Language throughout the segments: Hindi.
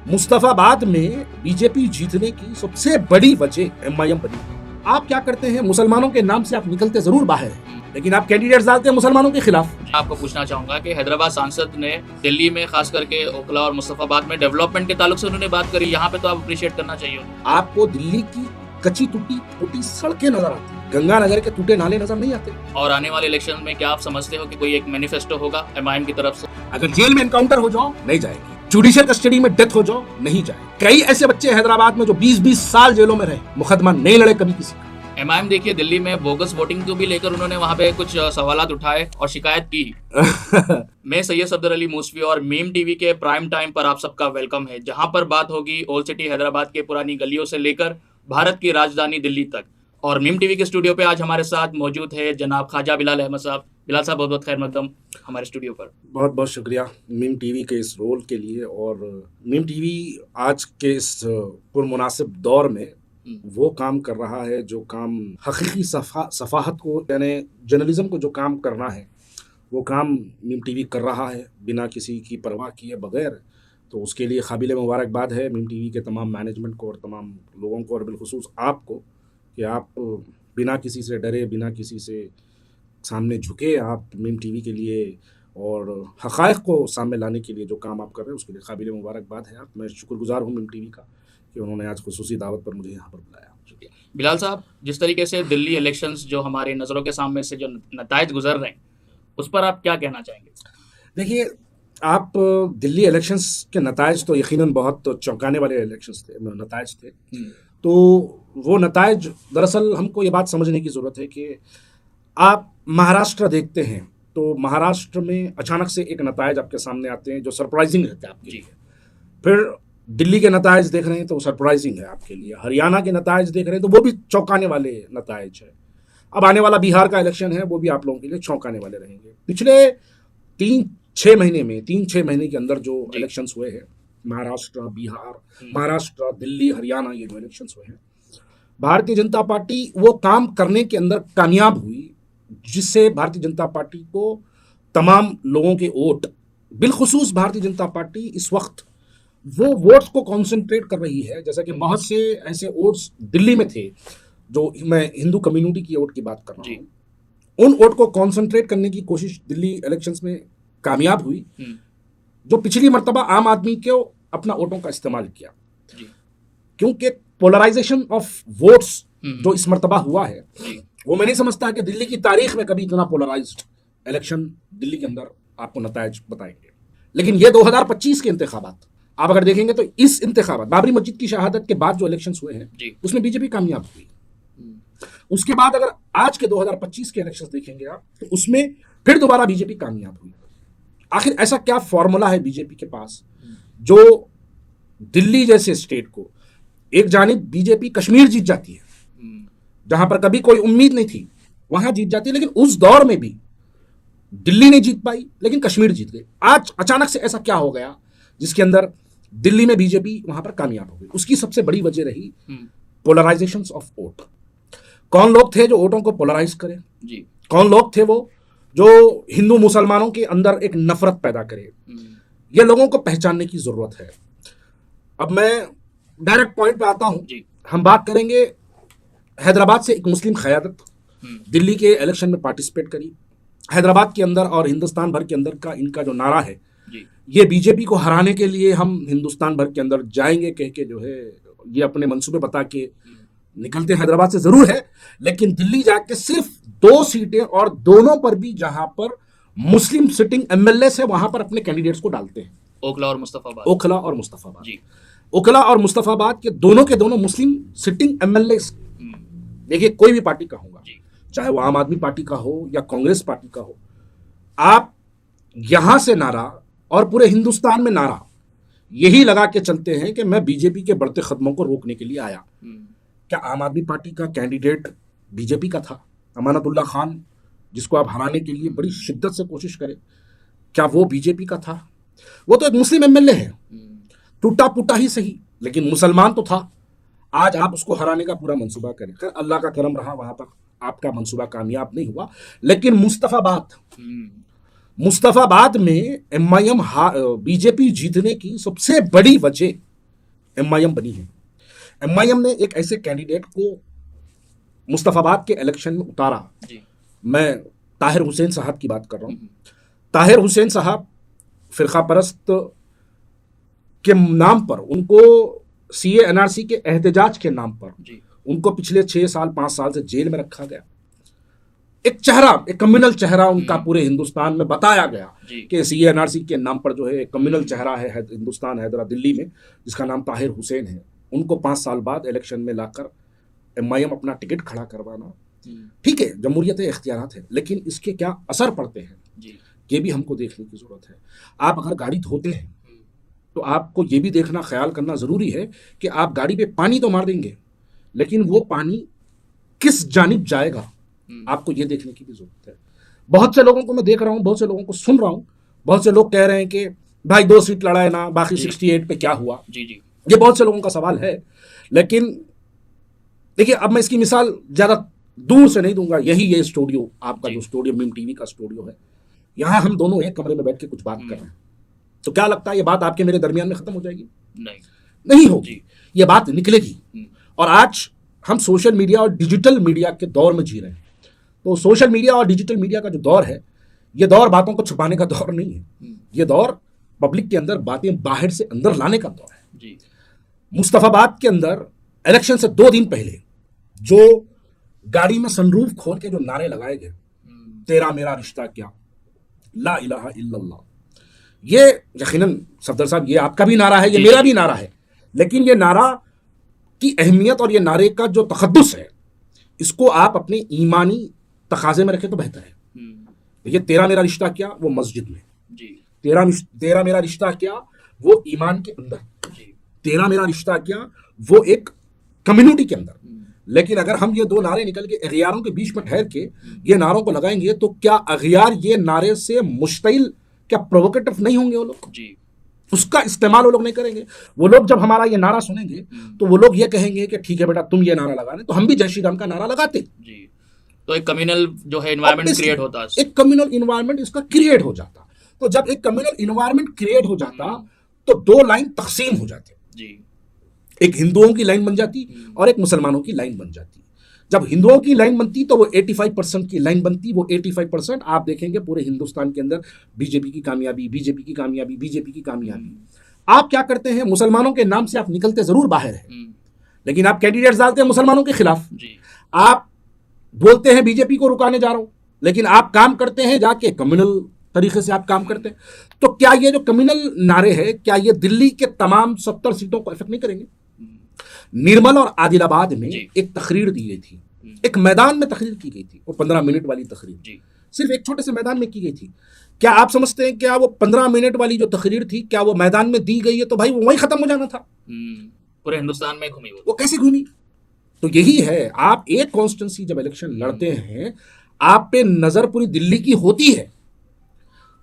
मुस्तफाबाद में बीजेपी जीतने की सबसे बड़ी वजह एमआईएम बनी। आप क्या करते हैं, मुसलमानों के नाम से आप निकलते जरूर बाहर हैं, लेकिन आप कैंडिडेट्स डालते हैं मुसलमानों के खिलाफ। आपको पूछना चाहूंगा कि हैदराबाद सांसद ने दिल्ली में खास करके ओखला और मुस्तफाबाद में डेवलपमेंट के ताल्लुक से उन्होंने बात करी, यहाँ पे तो आप अप्रिशिएट करना चाहिए। आपको दिल्ली की कच्ची टूटी फूटी सड़कें नजर आती हैं, गंगानगर के टूटे नाले नजर नहीं आते। और आने वाले इलेक्शन में क्या आप समझते हो कि कोई एक मैनिफेस्टो होगा एमआईएम की तरफ से? अगर जेल में एनकाउंटर हो जाओ नहीं जाएगी, जुडिशियल कस्टडी में डेथ हो जाओ नहीं जाए। कई ऐसे बच्चे हैदराबाद में जो 20-20 साल जेलों में रहे, मुकदमा नहीं लड़े कभी किसी का। एमआईएम देखिए दिल्ली में बोगस वोटिंग को भी लेकर उन्होंने वहां पे कुछ सवालात उठाए और शिकायत की। मैं सैयद सफदर अली मूसवी और मीम टीवी के प्राइम टाइम पर आप सबका वेलकम है, जहां पर बात होगी ओल्ड सिटी हैदराबाद के पुरानी गलियों से लेकर भारत की राजधानी दिल्ली तक। और मीम टीवी के स्टूडियो पे आज हमारे साथ मौजूद है जनाब ख्वाजा बिलाल अहमद साहब। बिलाल साहब बहुत बहुत खैर मकदम हमारे स्टूडियो पर। बहुत बहुत शुक्रिया मीम टीवी के इस रोल के लिए। और मीम टीवी आज के इस पुरमुनासिब दौर में वो काम कर रहा है जो काम हकीकी सफाहत को, यानी जर्नलिज्म को जो काम करना है वो काम मीम टीवी कर रहा है बिना किसी की परवाह किए बगैर। तो उसके लिए काबिल मुबारकबाद है मीम टीवी के तमाम मैनेजमेंट को और तमाम लोगों को, और बिलखुसूस आपको, कि आप बिना किसी से डरे, बिना किसी से सामने झुके, आप मीम टीवी के लिए और हक़ाइक़ को सामने लाने के लिए जो काम आप कर रहे हैं उसके लिए काबिल मुबारकबाद है आप। मैं शुक्रगुजार हूँ मीम टीवी का कि उन्होंने आज खुसूसी दावत पर मुझे यहाँ पर बुलाया। शुक्रिया बिलाल साहब। जिस तरीके से दिल्ली इलेक्शंस जो हमारे नज़रों के सामने से जो नतायज गुजर रहे हैं उस पर आप क्या कहना चाहेंगे? देखिए, आप दिल्ली इलेक्शंस के नतायज तो यकीनन बहुत चौंकाने वाले इलेक्शंस थे, नतायज थे। तो वो नतायज दरअसल हमको ये बात समझने की ज़रूरत है कि आप महाराष्ट्र देखते हैं तो महाराष्ट्र में अचानक से एक नतायज आपके सामने आते हैं जो सरप्राइजिंग रहता है आपके लिए। फिर दिल्ली के नतायज देख रहे हैं तो सरप्राइजिंग है आपके लिए। हरियाणा के नतायज देख रहे हैं तो वो भी चौंकाने वाले नतायज है। अब आने वाला बिहार का इलेक्शन है, वो भी आप लोगों के लिए चौंकाने वाले रहेंगे। पिछले 3-6 महीने के अंदर जो इलेक्शंस हुए हैं, महाराष्ट्र, बिहार, महाराष्ट्र, दिल्ली, हरियाणा, ये जो इलेक्शंस हुए हैं, भारतीय जनता पार्टी वो काम करने के अंदर कामयाब हुई जिससे भारतीय जनता पार्टी को तमाम लोगों के वोट, बिलखुसूस भारतीय जनता पार्टी इस वक्त वो वोट्स को कॉन्सेंट्रेट कर रही है। जैसा कि बहुत से ऐसे वोट्स दिल्ली में थे, जो मैं हिंदू कम्युनिटी की वोट की बात कर रहा हूँ, उन वोट को कॉन्सेंट्रेट करने की कोशिश दिल्ली इलेक्शंस में कामयाब हुई, जो पिछली मर्तबा आम आदमी को अपना वोटों का इस्तेमाल किया। क्योंकि पोलराइजेशन ऑफ वोट्स जो इस मर्तबा हुआ है, वो मैं नहीं समझता कि दिल्ली की तारीख में कभी इतना पोलराइज्ड इलेक्शन दिल्ली के अंदर आपको नतायज बताएंगे। लेकिन ये 2025 के इंतखाबात आप अगर देखेंगे तो इस इंतखाबात, बाबरी मस्जिद की शहादत के बाद जो इलेक्शंस हुए हैं उसमें बीजेपी कामयाब हुई। उसके बाद अगर आज के 2025 के इलेक्शंस देखेंगे आप तो उसमें फिर दोबारा बीजेपी कामयाब हुई। आखिर ऐसा क्या फॉर्मूला है बीजेपी के पास जो दिल्ली जैसे स्टेट को, एक जानिब बीजेपी कश्मीर जीत जाती है जहां पर कभी कोई उम्मीद नहीं थी, वहां जीत जाती है, लेकिन उस दौर में भी दिल्ली नहीं जीत पाई लेकिन कश्मीर जीत गई। आज अचानक से ऐसा क्या हो गया जिसके अंदर दिल्ली में बीजेपी वहां पर कामयाब हो गई? उसकी सबसे बड़ी वजह रही पोलराइजेशन ऑफ वोट। कौन लोग थे जो वोटों को पोलराइज करें? कौन लोग थे वो जो हिंदू मुसलमानों के अंदर एक नफरत पैदा करे? ये लोगों को पहचानने की जरूरत है। अब मैं डायरेक्ट पॉइंट पे आता हूं। हम बात करेंगे हैदराबाद से एक मुस्लिम क़यादत दिल्ली के इलेक्शन में पार्टिसिपेट करी। हैदराबाद के अंदर और हिंदुस्तान भर के अंदर का इनका जो नारा है, ये बीजेपी को हराने के लिए हम हिंदुस्तान भर के अंदर जाएंगे कह के जो है ये अपने मंसूबे बता के निकलते हैदराबाद से जरूर है, लेकिन दिल्ली जाके सिर्फ 2 सीटें, और दोनों पर भी जहां पर मुस्लिम सिटिंग एमएलए है वहां पर अपने कैंडिडेट्स को डालते हैं। ओखला और मुस्तफाबाद। ओखला और मुस्तफाबाद के दोनों मुस्लिम सिटिंग एमएलए। देखिए, कोई भी पार्टी का होगा, चाहे वो आम आदमी पार्टी का हो या कांग्रेस पार्टी का हो, आप यहां से नारा और पूरे हिंदुस्तान में नारा यही लगा के चलते हैं कि मैं बीजेपी के बढ़ते कदमों को रोकने के लिए आया। क्या आम आदमी पार्टी का कैंडिडेट बीजेपी का था? अमानतुल्लाह खान, जिसको आप हराने के लिए बड़ी शिद्दत से कोशिश करें, क्या वो बीजेपी का था? वो तो एक मुस्लिम एमएलए है, टूटा फूटा ही सही, लेकिन मुसलमान तो था। आज आप उसको हराने का पूरा मंसूबा करें। खैर, अल्लाह का करम रहा, वहां पर आपका मंसूबा कामयाब नहीं हुआ। लेकिन मुस्तफाबाद में एमआईएम बीजेपी जीतने की सबसे बड़ी वजह एमआईएम बनी है। एमआईएम ने एक ऐसे कैंडिडेट को मुस्तफाबाद के इलेक्शन में उतारा। जी। मैं ताहिर हुसैन साहब की बात कर रहा हूँ। ताहिर हुसैन साहब फिरका परस्त के नाम पर, उनको सीए एनआरसी के एहतजाज के नाम पर जी। उनको पिछले 6 साल 5 साल से जेल में रखा गया। एक चेहरा, एक कम्युनल चेहरा उनका पूरे हिंदुस्तान में बताया गया कि सीए एनआरसी के नाम पर जो है एक कम्युनल चेहरा है हिंदुस्तान, हैदराबाद, दिल्ली में, जिसका नाम ताहिर हुसैन है। उनको 5 साल बाद इलेक्शन में लाकर एमआईएम अपना टिकट खड़ा करवाना, ठीक है, जमहूरियत है, इख्तियारात है, लेकिन इसके क्या असर पड़ते हैं ये भी हमको देखने की जरूरत है। आप अगर गाड़ी धोते हैं तो आपको ये भी देखना, ख्याल करना जरूरी है कि आप गाड़ी पे पानी तो मार देंगे, लेकिन वो पानी किस जानिब जाएगा, आपको ये देखने की भी जरूरत है। बहुत से लोगों को मैं देख रहा हूँ, बहुत से लोगों को सुन रहा हूँ, बहुत से लोग कह रहे हैं कि भाई 2 सीट लड़ाए ना, बाकी 68 पे क्या हुआ। ये बहुत से लोगों का सवाल है, लेकिन देखिए, अब मैं इसकी मिसाल ज्यादा दूर से नहीं दूंगा। ये स्टूडियो, आपका जो स्टूडियो मीम टीवी का स्टूडियो है, यहाँ हम दोनों एक कमरे में बैठ के कुछ बात कर रहे हैं, तो क्या लगता है ये बात आपके मेरे दरमियान में खत्म हो जाएगी? नहीं होगी, ये बात निकलेगी। और आज हम सोशल मीडिया और डिजिटल मीडिया के दौर में जी रहे हैं। तो सोशल मीडिया और डिजिटल मीडिया का जो दौर है, ये दौर बातों को छुपाने का दौर नहीं है, ये दौर पब्लिक के अंदर बातें बाहर से अंदर लाने का दौर है। मुस्तफाबाद के अंदर इलेक्शन से 2 दिन पहले जो गाड़ी में सनरूफ खोल के जो नारे लगाए गए, तेरा मेरा रिश्ता क्या, ला इलाहा इल्लल्लाह, ये यकीनन सफदर साहब, ये आपका भी नारा है, ये मेरा भी नारा है, लेकिन ये नारा की अहमियत और ये नारे का जो तखद्दुस है, इसको आप अपने ईमानी तकाजे में रखें तो बेहतर है। ये तेरा मेरा रिश्ता क्या, वो मस्जिद में, तेरा मेरा रिश्ता क्या, वो ईमान के अंदर, तेरा मेरा रिश्ता क्या, वो एक कम्युनिटी के अंदर। लेकिन अगर हम ये 2 नारे निकल के अगियारों के बीच में ठहर के ये नारों को लगाएंगे, तो क्या अगियार ये नारे से मुश्तिल, क्या प्रोवोकेटिव नहीं होंगे? वो लोग उसका इस्तेमाल वो लोग नहीं करेंगे। वो लोग जब हमारा ये नारा सुनेंगे तो वो लोग ये कहेंगे कि ठीक है बेटा, तुम ये नारा लगा रहे, तो हम भी जय श्री राम का नारा लगाते। तो एक कम्युनल जो है एनवायरनमेंट क्रिएट होता है, एक कम्युनल इन्वायरमेंट इसका क्रिएट हो जाता। तो जब एक कम्युनल इन्वायरमेंट क्रिएट हो जाता तो 2 लाइन तकसीम हो जाते, एक हिंदुओं की लाइन बन जाती और एक मुसलमानों की लाइन बन जाती। जब हिंदुओं की लाइन बनती तो वो 85% की लाइन बनती। वो 85% आप देखेंगे पूरे हिंदुस्तान के अंदर बीजेपी की कामयाबी, बीजेपी की कामयाबी, बीजेपी की कामयाबी। आप क्या करते हैं, मुसलमानों के नाम से आप निकलते जरूर बाहर है, लेकिन आप कैंडिडेट्स डालते हैं मुसलमानों के खिलाफ। आप बोलते हैं बीजेपी को रुकाने जा रहा हूं, लेकिन आप काम करते हैं जाके कम्युनल तरीके से आप काम करते हैं। तो क्या ये जो कम्युनल नारे हैं, क्या ये दिल्ली के तमाम 70 सीटों को इफेक्ट नहीं करेंगे? निर्मल और आदिलाबाद में एक तकरीर दी गई थी, एक मैदान में तकरीर की गई थी, वो 15 मिनट वाली तकरीर सिर्फ एक छोटे से मैदान में की गई थी। क्या आप समझते हैं क्या वो 15 मिनट वाली जो तकरीर थी, क्या वो मैदान में दी गई है तो भाई वो वहीं खत्म हो जाना था? पूरे हिंदुस्तान में घूमी, वो कैसे घूमी? तो यही है, आप एक कॉन्स्टिट्यूंसी जब इलेक्शन लड़ते हैं, आप पे नजर पूरी दिल्ली की होती है।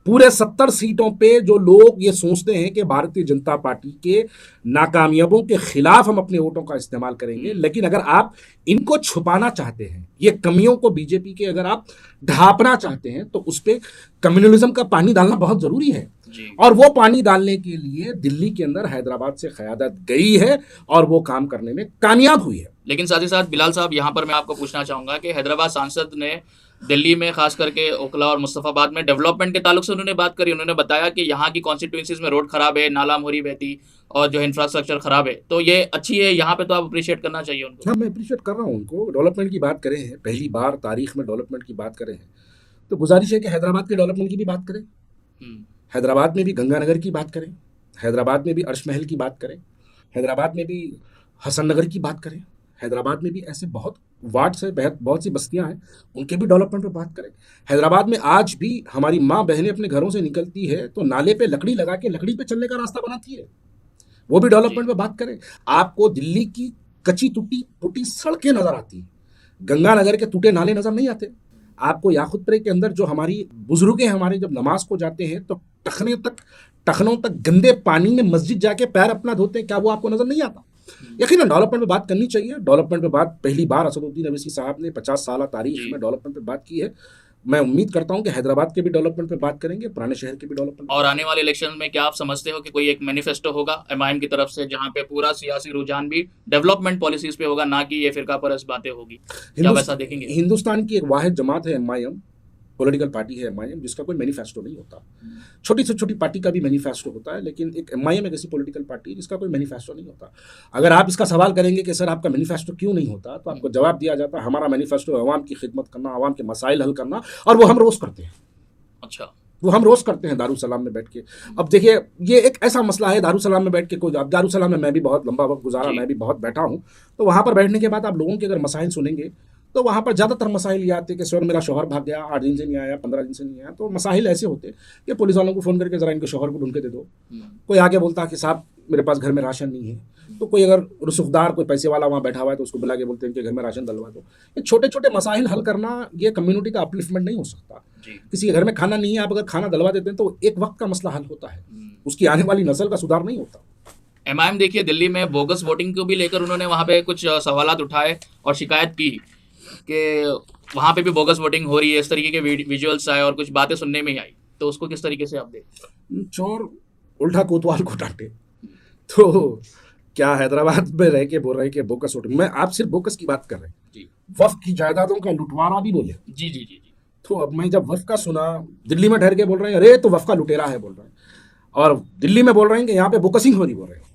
पूरे 70 सीटों पे जो लोग ये सोचते हैं कि भारतीय जनता पार्टी के नाकामयाबों के खिलाफ हम अपने वोटों का इस्तेमाल करेंगे, लेकिन अगर आप इनको छुपाना चाहते हैं, ये कमियों को बीजेपी के अगर आप ढांपना चाहते हैं, तो उस पर कम्युनलिज्म का पानी डालना बहुत जरूरी है। और वो पानी डालने के लिए दिल्ली के अंदर हैदराबाद से क़यादत गई है और वो काम करने में कामयाब हुई है। लेकिन साथ ही साथ बिलाल साहब, यहाँ पर मैं आपको पूछना चाहूंगा कि हैदराबाद सांसद ने दिल्ली में खास करके ओखला और मुस्तफाबाद में डेवलपमेंट के ताल्लुक से उन्होंने बात करी। उन्होंने बताया कि यहाँ की कॉन्स्टिट्यूंसीज में रोड खराब है, नाला मोरी बहती और जो इंफ्रास्ट्रक्चर खराब है, तो ये अच्छी है यहाँ पे, तो आप अप्रिशिएट करना चाहिए उनको। हाँ, मैं अप्रिशिएट कर रहा हूँ उनको। डेवलपमेंट की बात करें हैं, पहली बार तारीख में डेवलपमेंट की बात करें हैं, तो गुजारिश है कि हैदराबाद के डेवलपमेंट की भी बात करें। हैदराबाद में भी गंगानगर की बात करें, हैदराबाद में भी अर्श महल की बात करें, हैदराबाद में भी हसन नगर की बात करें, हैदराबाद में भी ऐसे बहुत वार्ड से बहुत सी बस्तियां हैं, उनके भी डेवलपमेंट पे बात करें। हैदराबाद में आज भी हमारी माँ बहनें अपने घरों से निकलती है तो नाले पे लकड़ी लगा के लकड़ी पे चलने का रास्ता बनाती है, वो भी डेवलपमेंट पे बात करें। आपको दिल्ली की कच्ची टूटी सड़कें नजर आती हैं, गंगानगर के टूटे नाले नजर नहीं आते। आपको याकुतपुरे के अंदर जो हमारी बुजुर्ग हमारे जब नमाज को जाते हैं तो टखनों तक गंदे पानी में मस्जिद जाके पैर अपना धोते हैं, क्या वो आपको नजर नहीं आता? यकीनन डेवलपमेंट पे बात करनी चाहिए। डेवलपमेंट पे बात पहली बार असदुद्दीन अवैसी साहब ने 50 साल तारीख में डेवलपमेंट पे बात की है। मैं उम्मीद करता हूं कि हैदराबाद के भी डेवलपमेंट पे बात करेंगे, पुराने शहर के भी डेवलपमेंट। और आने वाले इलेक्शन में क्या आप समझते हो कि कोई एक मैनिफेस्टो होगा एमआईएम की तरफ से, जहां पे पूरा सियासी रुझान भी डेवलपमेंट पॉलिसीज पे होगा, ना कि ये फिरका परस्त बातें होगी? क्या वैसा देखेंगे? हिंदुस्तान की एक वाहिद जमात है एमआईएम, पॉलिटिकल पार्टी है एमआईएम, जिसका कोई मैनिफेस्टो नहीं होता। छोटी से छोटी पार्टी का भी मैनिफेस्टो होता है, लेकिन एक एमआईएम एक ऐसी पॉलिटिकल पार्टी है जिसका कोई मैनिफेस्टो नहीं होता। अगर आप इसका सवाल करेंगे कि सर आपका मैनिफेस्टो क्यों नहीं होता, तो आपको जवाब दिया जाता है हमारा मैनिफेस्टो अवाम की खिदमत करना, अवाम के मसाइल हल करना, और वो हम रोज करते हैं। अच्छा, वो हम रोज करते हैं दारुसलाम में बैठ के। अब देखिए, ये एक ऐसा मसला है, दारुसलाम में बैठ के कोई, अब दारुसलाम में मैं भी बहुत लंबा वक्त गुजारा, जी। मैं भी बहुत बैठा हूँ, तो वहाँ पर बैठने के बाद आप लोगों के अगर मसाइल सुनेंगे तो वहाँ पर ज़्यादातर मसाइल ये आते कि सर मेरा शौहर भाग गया, 8 दिन से नहीं आया, 15 दिन से नहीं आया। तो मसाइल ऐसे होते कि पुलिस वालों को फ़ोन करके ज़रा इनके शौहर को ढूंढ के दे दो। कोई आगे बोलता कि साहब मेरे पास घर में राशन नहीं है, तो कोई अगर रसूखदार कोई पैसे वाला वहाँ बैठा हुआ है तो उसको बुला के बोलते हैं कि घर में राशन डलवा दो। ये छोटे छोटे मसाइल हल करना, ये कम्युनिटी का अपलिफ्टमेंट नहीं हो सकता। जी। किसी के घर में खाना नहीं है, आप अगर खाना डलवा देते हैं तो एक वक्त का मसला हल होता है, उसकी आने वाली नस्ल का सुधार नहीं होता। एमआईएम देखिए दिल्ली में बोगस वोटिंग को भी लेकर उन्होंने वहां पे कुछ सवालात उठाए और शिकायत की कि वहां पे भी बोगस वोटिंग हो रही है, इस तरीके के विजुअल्स आए और कुछ बातें सुनने में ही आई। तो उसको किस तरीके से आप देख? चोर उल्टा कोतवाल को डांटे। तो क्या हैदराबाद में रह के बोल रहे हैं कि बोकस वोटिंग, मैं आप सिर्फ बोकस की बात कर रहे हैं, जी वफ की जायदादों का लुटवारा भी बोले। जी जी जी जी। तो अब मैं जब वफ का सुना, दिल्ली में ठहर के बोल रहे हैं अरे तो वफ का लुटेरा है बोल रहे हैं, और दिल्ली में बोल रहे हैं कि यहाँ पे बोकसिंग हो रही बोल रहे हैं।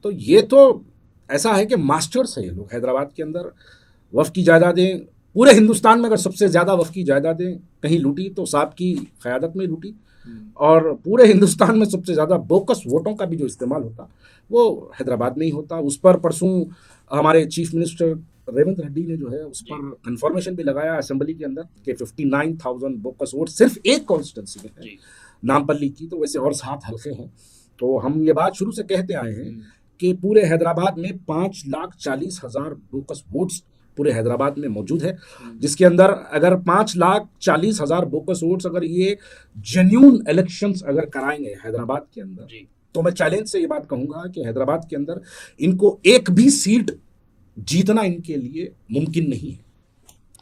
तो ये तो ऐसा है कि मास्टर्स है ये लोग हैदराबाद के अंदर। वफ की जायदादें पूरे हिंदुस्तान में अगर सबसे ज़्यादा वफ की जायदादें कहीं लूटी तो साहब की क़यादत में लूटी, और पूरे हिंदुस्तान में सबसे ज़्यादा बोकस वोटों का भी जो इस्तेमाल होता वो हैदराबाद में ही होता। उस पर परसों हमारे चीफ मिनिस्टर रेवंत रेड्डी ने जो है उस पर कंफर्मेशन भी लगाया असेंबली के अंदर कि 59,000 बोकस वोट सिर्फ एक कॉन्स्टिट्यूंसी में है, नामपल्ली की। तो वैसे और 7 हल्के हैं। तो हम ये बात शुरू से कहते आए हैं कि पूरे हैदराबाद में 5,40,000 बोकस वोट्स पूरे हैदराबाद में मौजूद है, जिसके अंदर अगर 5,40,000 बोकस वोट्स अगर ये जेन्यून इलेक्शंस अगर कराएंगे हैदराबाद के अंदर, तो मैं चैलेंज से ये बात कहूंगा कि हैदराबाद के अंदर इनको एक भी सीट जीतना इनके लिए मुमकिन नहीं है।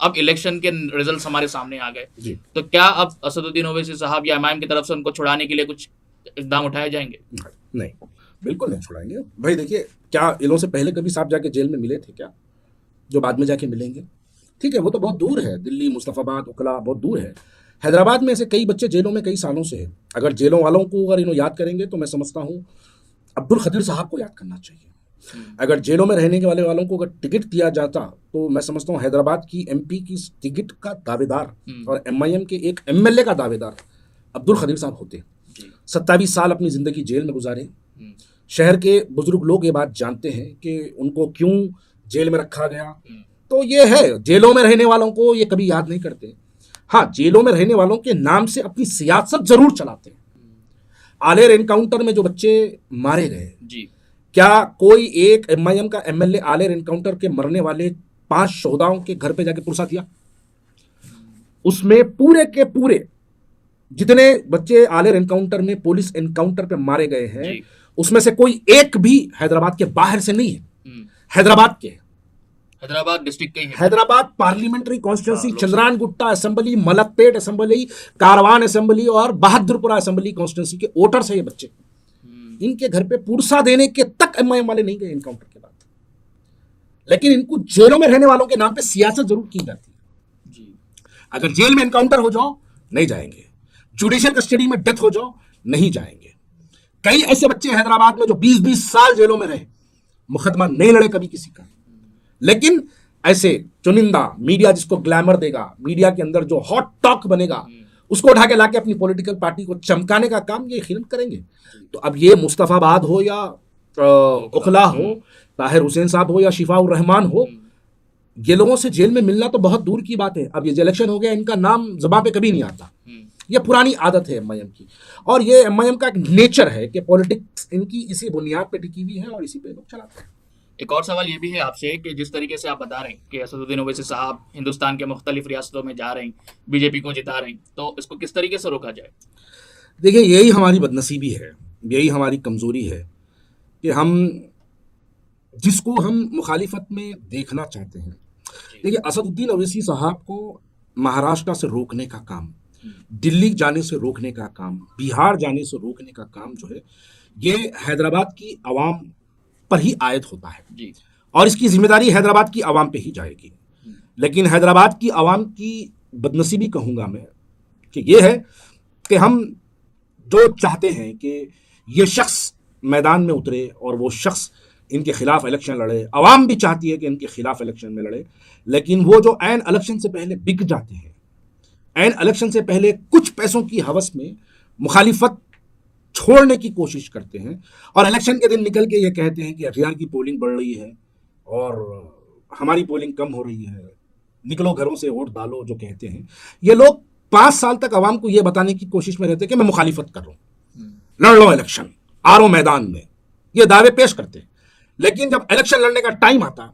अब इलेक्शन के रिजल्ट्स हमारे सामने आ गए, तो क्या अब असदुद्दीन ओवैसी साहब या एमआईएम की तरफ से उनको छुड़ाने के लिए कुछ इकदाम उठाए जाएंगे? नहीं, बिल्कुल नहीं छुड़ाएंगे भाई। देखिए, क्या इलों से पहले कभी साहब जाके जेल में मिले थे क्या, जो बाद में जाके मिलेंगे? ठीक है, वो तो बहुत दूर है, दिल्ली, मुस्तफाबाद, उकला बहुत दूर है। हैदराबाद में ऐसे कई बच्चे जेलों में कई सालों से हैं। अगर जेलों वालों को अगर इन्हों याद करेंगे तो मैं समझता हूँ अब्दुल खदीर साहब को याद करना चाहिए। अगर जेलों में रहने के वालों को अगर टिकट दिया जाता तो मैं समझता हूँ हैदराबाद की एमपी की टिकट का दावेदार और एमआईएम के एक एमएलए का दावेदार अब्दुल खदीर साहब होते। 27 साल अपनी जिंदगी जेल में गुजारे। शहर के बुजुर्ग लोग ये बात जानते हैं कि उनको क्यों जेल में रखा गया। तो ये है, जेलों में रहने वालों को ये कभी याद नहीं करते। हाँ, जेलों में रहने वालों के नाम से अपनी सियासत जरूर चलाते हैं। आलेर एनकाउंटर में जो बच्चे मारे गए, क्या कोई एक एमआईएम का एमएलए आलेर एनकाउंटर के मरने वाले 5 शोहदाओं के घर पे जाके पुरसा दिया? उसमें पूरे के पूरे जितने बच्चे आलेर एनकाउंटर में पुलिस एनकाउंटर पे मारे गए हैं, उसमें से कोई एक भी हैदराबाद के बाहर से नहीं है, हैदराबाद के, हैदराबाद डिस्ट्रिक्ट के, Hyderabad parliamentary constituency, Chandrayangutta assembly, Malakpet assembly, Karwan assembly और बहादुरपुरा असेंबली कॉन्स्टिट्यूंसी के वोटर्स है ये बच्चे। इनके घर पे पुरसा देने के तक एमआईएम वाले नहीं गए इनकाउंटर के बाद, लेकिन इनको जेलों में रहने वालों के नाम पे सियासत जरूर की जाती है। अगर जेल में एनकाउंटर हो जाओ नहीं जाएंगे, जुडिशियल कस्टडी में डेथ हो जाओ नहीं जाएंगे। कई ऐसे बच्चे हैदराबाद में जो 20-20 साल जेलों में रहे, मुकदमा नहीं लड़े कभी किसी का, लेकिन ऐसे चुनिंदा मीडिया जिसको ग्लैमर देगा, मीडिया के अंदर जो हॉट टॉक बनेगा, उसको उठा के लाके अपनी पॉलिटिकल पार्टी को चमकाने का काम ये यकीनन करेंगे। तो अब ये मुस्तफाबाद हो या उखला हो, ताहिर हुसैन साहब हो या शिफाउर रहमान हो, ये लोगों से जेल में मिलना तो बहुत दूर की बात है। अब ये इलेक्शन हो गया, इनका नाम ज़बान पे कभी नहीं आता। ये पुरानी आदत है एमआईएम की, और ये एमआईएम का एक नेचर है कि पॉलिटिक्स इनकी इसी बुनियाद पे टिकी हुई है और इसी पे लोग चलाते हैं। एक और सवाल ये भी है आपसे कि जिस तरीके से आप बता रहे हैं कि असदुद्दीन ओवैसी साहब हिंदुस्तान के मुख्तलिफ रियासतों में जा रहे हैं, बीजेपी को जिता रहे हैं, तो इसको किस तरीके से रोका जाए? देखिए, यही हमारी बदनसीबी है, यही हमारी कमज़ोरी है कि हम जिसको हम मुखालिफत में देखना चाहते हैं। देखिए, असदुद्दीन ओवैसी साहब को महाराष्ट्र से रोकने का काम, दिल्ली जाने से रोकने का काम, बिहार जाने से रोकने का काम जो है, ये हैदराबाद की आवाम पर ही आयद होता है जी। और इसकी जिम्मेदारी हैदराबाद की आवाम पे ही जाएगी। लेकिन हैदराबाद की आवाम की बदनसीबी कहूँगा मैं कि ये है कि हम जो चाहते हैं कि ये शख्स मैदान में उतरे और वो शख्स इनके खिलाफ इलेक्शन लड़े, आवाम भी चाहती है कि इनके खिलाफ इलेक्शन में लड़े, लेकिन वो जो ऐन इलेक्शन से पहले बिक जाते हैं, ऐन इलेक्शन से पहले कुछ पैसों की हवस में मुखालिफत छोड़ने की कोशिश करते हैं और इलेक्शन के दिन निकल के ये कहते हैं कि अखियार की पोलिंग बढ़ रही है और हमारी पोलिंग कम हो रही है, निकलो घरों से वोट डालो, जो कहते हैं। ये लोग 5 साल तक आवाम को ये बताने की कोशिश में रहते हैं कि मैं मुखालिफत कर रहा हूं, लड़ लो इलेक्शन, आ रो मैदान में, ये दावे पेश करते हैं। लेकिन जब इलेक्शन लड़ने का टाइम आता,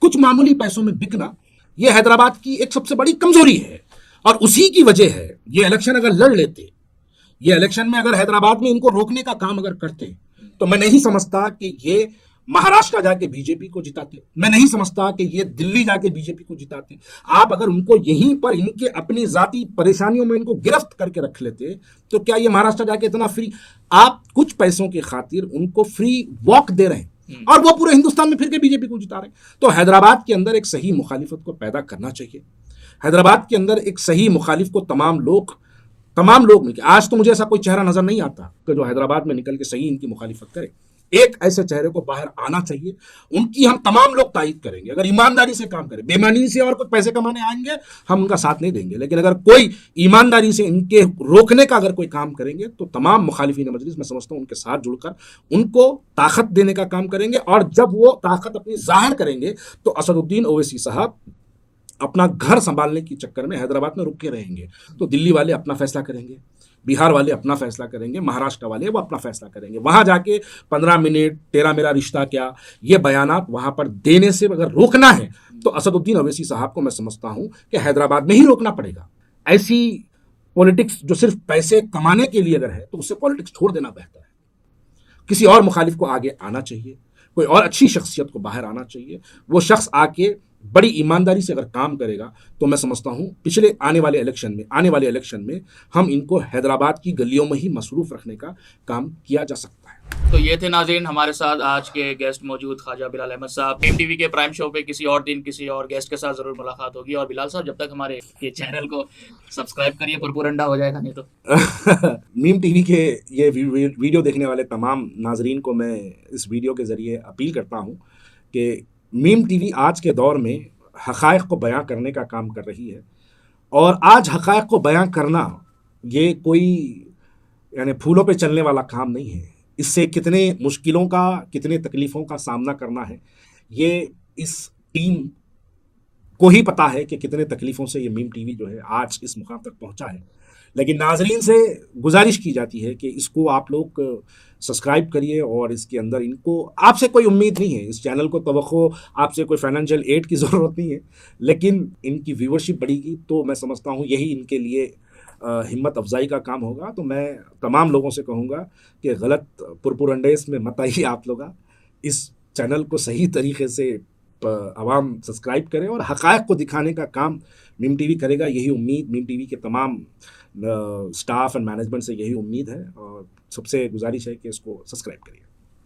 कुछ मामूली पैसों में बिकना, ये हैदराबाद की एक सबसे बड़ी कमजोरी है और उसी की वजह है। ये इलेक्शन अगर लड़ लेते, ये इलेक्शन में अगर हैदराबाद में इनको रोकने का काम अगर करते, तो मैं नहीं समझता कि ये महाराष्ट्र जाके बीजेपी को जिताते, मैं नहीं समझता कि ये दिल्ली जाके बीजेपी को जिताते। आप अगर उनको यहीं पर इनके अपनी जाती परेशानियों में इनको गिरफ्त करके रख लेते, तो क्या ये महाराष्ट्र जाके इतना फ्री, आप कुछ पैसों की खातिर उनको फ्री वॉक दे रहे हैं और वो पूरे हिंदुस्तान में फिर के बीजेपी को जिता रहे हैं। तो हैदराबाद के अंदर एक सही मुखालिफत को पैदा करना चाहिए। हैदराबाद के अंदर एक सही मुखालिफ को तमाम लोग मिलकर, आज तो मुझे ऐसा कोई चेहरा नजर नहीं आता कि जो हैदराबाद में निकल के सही इनकी मुखालिफत करे। एक ऐसे चेहरे को बाहर आना चाहिए, उनकी हम तमाम लोग तायीद करेंगे अगर ईमानदारी से काम करें। बेईमानी से और कुछ पैसे कमाने आएंगे, हम उनका साथ नहीं देंगे, लेकिन अगर कोई ईमानदारी से इनके रोकने का अगर कोई काम करेंगे, तो तमाम मुखालिफिन मजलिस, मैं समझता हूं, उनके साथ जुड़कर उनको ताकत देने का काम करेंगे। और जब वो ताकत अपनी जाहिर करेंगे, तो असदुद्दीन ओवैसी साहब अपना घर संभालने के चक्कर में हैदराबाद में रुके रहेंगे। तो दिल्ली वाले अपना फैसला करेंगे, बिहार वाले अपना फैसला करेंगे, महाराष्ट्र वाले वो अपना फैसला करेंगे। वहां जाके 15 मिनट तेरा मेरा रिश्ता क्या, ये बयानात वहां पर देने से अगर रोकना है, तो असदुद्दीन ओवैसी साहब को मैं समझता हूं कि हैदराबाद में ही रोकना पड़ेगा। ऐसी पॉलिटिक्स जो सिर्फ पैसे कमाने के लिए अगर है, तो उससे पॉलिटिक्स छोड़ देना बेहतर है। किसी और मुखालिफ को आगे आना चाहिए, कोई और अच्छी शख्सियत को बाहर आना चाहिए। वो शख्स आके बड़ी ईमानदारी से अगर काम करेगा, तो मैं समझता हूं आने वाले इलेक्शन में हम इनको हैदराबाद की गलियों में ही मसरूफ रखने का काम किया जा सकता है। तो ये थे नाज़रीन हमारे साथ आज के गेस्ट मौजूद ख्वाजा बिलाल अहमद साहब। मीम टीवी के प्राइम शो पे किसी और दिन किसी और गेस्ट के साथ जरूर मुलाकात होगी। और बिलाल साहब, जब तक हमारे ये चैनल को सब्सक्राइब करिए, पुरपुरंडा हो जाएगा नहीं तो। मीम टीवी के ये वीडियो देखने वाले तमाम नाजरीन को मैं इस वीडियो के जरिए अपील करता हूँ कि मीम टीवी आज के दौर में हक़ाइक़ को बयां करने का काम कर रही है। और आज हक़ाइक़ को बयां करना ये कोई यानी फूलों पे चलने वाला काम नहीं है। इससे कितने मुश्किलों का, कितने तकलीफ़ों का सामना करना है, ये इस टीम को ही पता है कि कितने तकलीफ़ों से ये मीम टीवी जो है आज इस मुकाम तक पहुंचा है। लेकिन नाजरीन से गुजारिश की जाती है कि इसको आप लोग सब्सक्राइब करिए और इसके अंदर इनको, आपसे कोई उम्मीद नहीं है, इस चैनल को तवक्को आपसे कोई फाइनेंशियल एड की ज़रूरत नहीं है, लेकिन इनकी व्यूवरशिप बढ़ेगी तो मैं समझता हूँ यही इनके लिए हिम्मत अफजाई का काम होगा। तो मैं तमाम लोगों से कहूँगा कि गलत पुरपुरंडेस में मत आइए आप लोग, इस चैनल को सही तरीके से आवाम सब्सक्राइब करें और हक़ाइक़ को दिखाने का काम मीम टीवी करेगा। यही उम्मीद मीम टीवी के तमाम स्टाफ एंड मैनेजमेंट से यही उम्मीद है और सबसे गुजारिश है कि इसको सब्सक्राइब करिए।